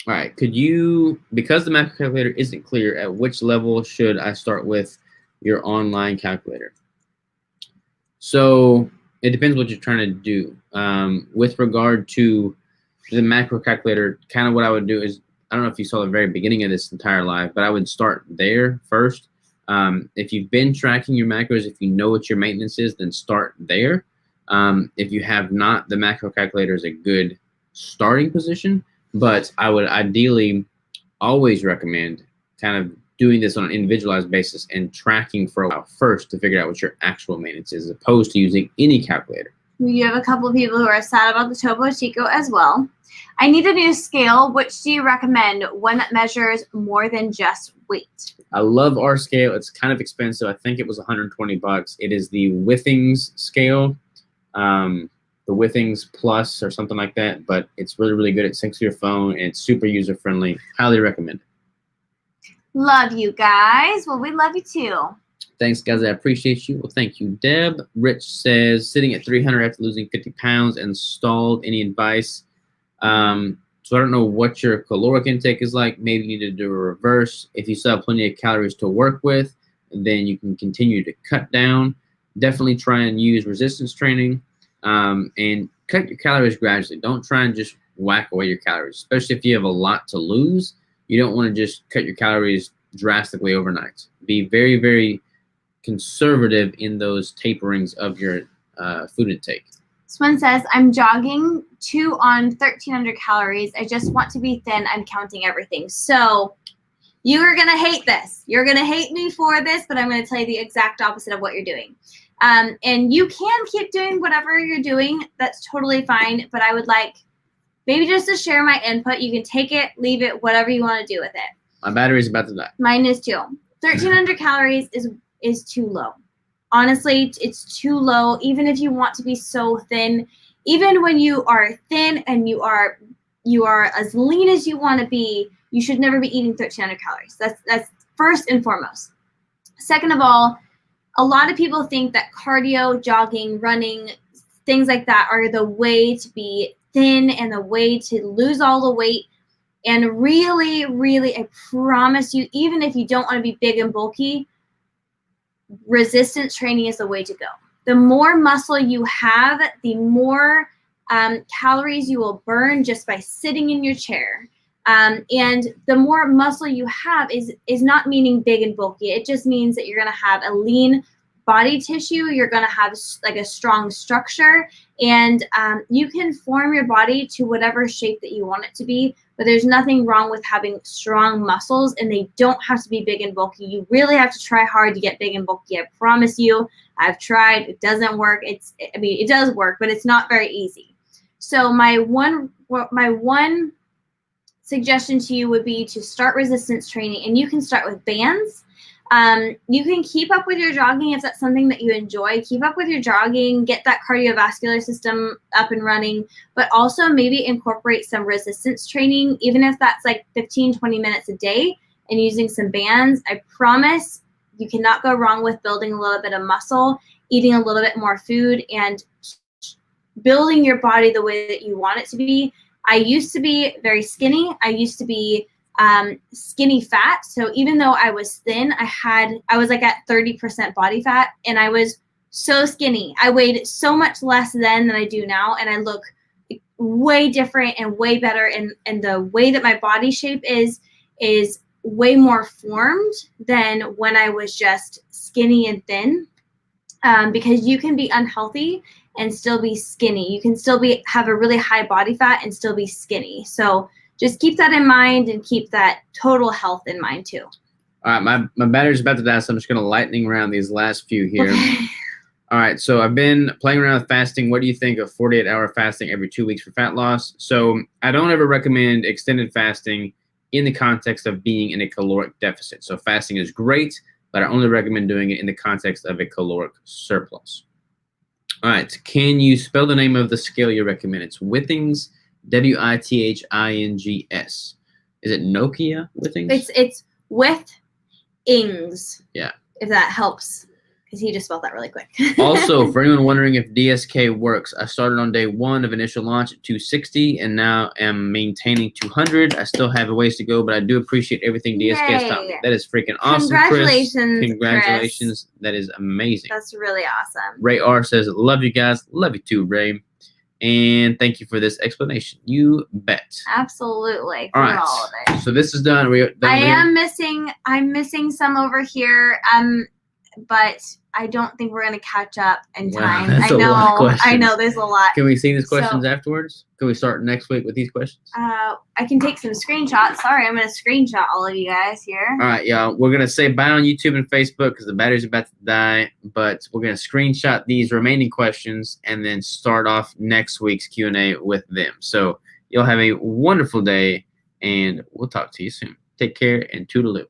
right, could you, because the macro calculator isn't clear, at which level should I start with your online calculator? So it depends what you're trying to do. With regard to the macro calculator, kind of what I would do is, I don't know if you saw the very beginning of this entire live, but I would start there first. If you've been tracking your macros, if you know what your maintenance is, then start there. If you have not, the macro calculator is a good starting position, but I would ideally always recommend kind of doing this on an individualized basis and tracking for a while first to figure out what your actual maintenance is, as opposed to using any calculator. You have a couple of people who are sad about the Topo Chico as well. I need a new scale. Which do you recommend? One that measures more than just weight. I love our scale. It's kind of expensive. I think it was $120. It is the Withings scale, the Withings Plus or something like that. But it's really, really good. It syncs to your phone and it's super user friendly. Highly recommend it. Love you guys. Well, we love you too. Thanks, guys. I appreciate you. Well, thank you, Deb. Rich says, sitting at 300 after losing 50 pounds and stalled. Any advice? So I don't know what your caloric intake is like. Maybe you need to do a reverse. If you still have plenty of calories to work with, then you can continue to cut down. Definitely try and use resistance training and cut your calories gradually. Don't try and just whack away your calories, especially if you have a lot to lose. You don't want to just cut your calories drastically overnight. Be very, very conservative in those taperings of your food intake. Swin says, I'm jogging 2 on 1,300 calories. I just want to be thin. I'm counting everything. So you are going to hate this. You're going to hate me for this, but I'm going to tell you the exact opposite of what you're doing. And you can keep doing whatever you're doing. That's totally fine. But I would like maybe just to share my input. You can take it, leave it, whatever you want to do with it. My battery's about to die. Mine is too. 1,300 calories is too low. Honestly, it's too low. Even if you want to be so thin, even when you are thin and you are as lean as you want to be, you should never be eating 1,300 calories. That's first and foremost. Second of all, a lot of people think that cardio, jogging, running, things like that are the way to be thin and the way to lose all the weight. And really, really, I promise you, even if you don't want to be big and bulky, resistance training is the way to go. The more muscle you have, the more calories you will burn just by sitting in your chair. And the more muscle you have is not meaning big and bulky. It just means that you're going to have a lean body tissue. You're going to have like a strong structure, and you can form your body to whatever shape that you want it to be. But there's nothing wrong with having strong muscles, and they don't have to be big and bulky. You really have to try hard to get big and bulky. I promise you. I've tried. It doesn't work. It does work, but it's not very easy. So my one suggestion to you would be to start resistance training, and you can start with bands. You can keep up with your jogging if that's something that you enjoy. Keep up with your jogging, get that cardiovascular system up and running, but also maybe incorporate some resistance training, even if that's like 15, 20 minutes a day and using some bands. I promise you cannot go wrong with building a little bit of muscle, eating a little bit more food, and building your body the way that you want it to be. I used to be very skinny. I used to be skinny fat. So even though I was thin, I was like at 30% body fat, and I was so skinny. I weighed so much less then than I do now, and I look way different and way better. And the way that my body shape is way more formed than when I was just skinny and thin. Because you can be unhealthy and still be skinny. You can still have a really high body fat and still be skinny. So just keep that in mind and keep that total health in mind too. All right, my battery's about to die, so I'm just going to lightning round these last few here. Okay. All right, so I've been playing around with fasting. What do you think of 48-hour fasting every 2 weeks for fat loss? So I don't ever recommend extended fasting in the context of being in a caloric deficit. So fasting is great, but I only recommend doing it in the context of a caloric surplus. All right, can you spell the name of the scale you recommend? It's Withings, Withings. Is it Nokia Withings? It's Withings. Yeah. If that helps, because he just spelled that really quick. Also, for anyone wondering if DSK works, I started on day 1 of initial launch at 260 and now am maintaining 200. I still have a ways to go, but I do appreciate everything DSK has taught me. Yay. That is freaking awesome, Congratulations, Chris. Congratulations. Chris. That is amazing. That's really awesome. Ray R says, love you guys. Love you too, Ray. And thank you for this explanation. You bet. Absolutely. All right. All of it. So this is done. I'm missing some over here. But I don't think we're gonna catch up in Wow, time. that's I a lot of know. I questions. know. There's a lot. Can we see these So- questions afterwards? Can we start next week with these questions? I can take some screenshots. Sorry, I'm gonna screenshot all of you guys here. All right, y'all. We're gonna say bye on YouTube and Facebook because the battery's about to die. But we're gonna screenshot these remaining questions and then start off next week's Q&A with them. So y'all have a wonderful day, and we'll talk to you soon. Take care and toodaloo.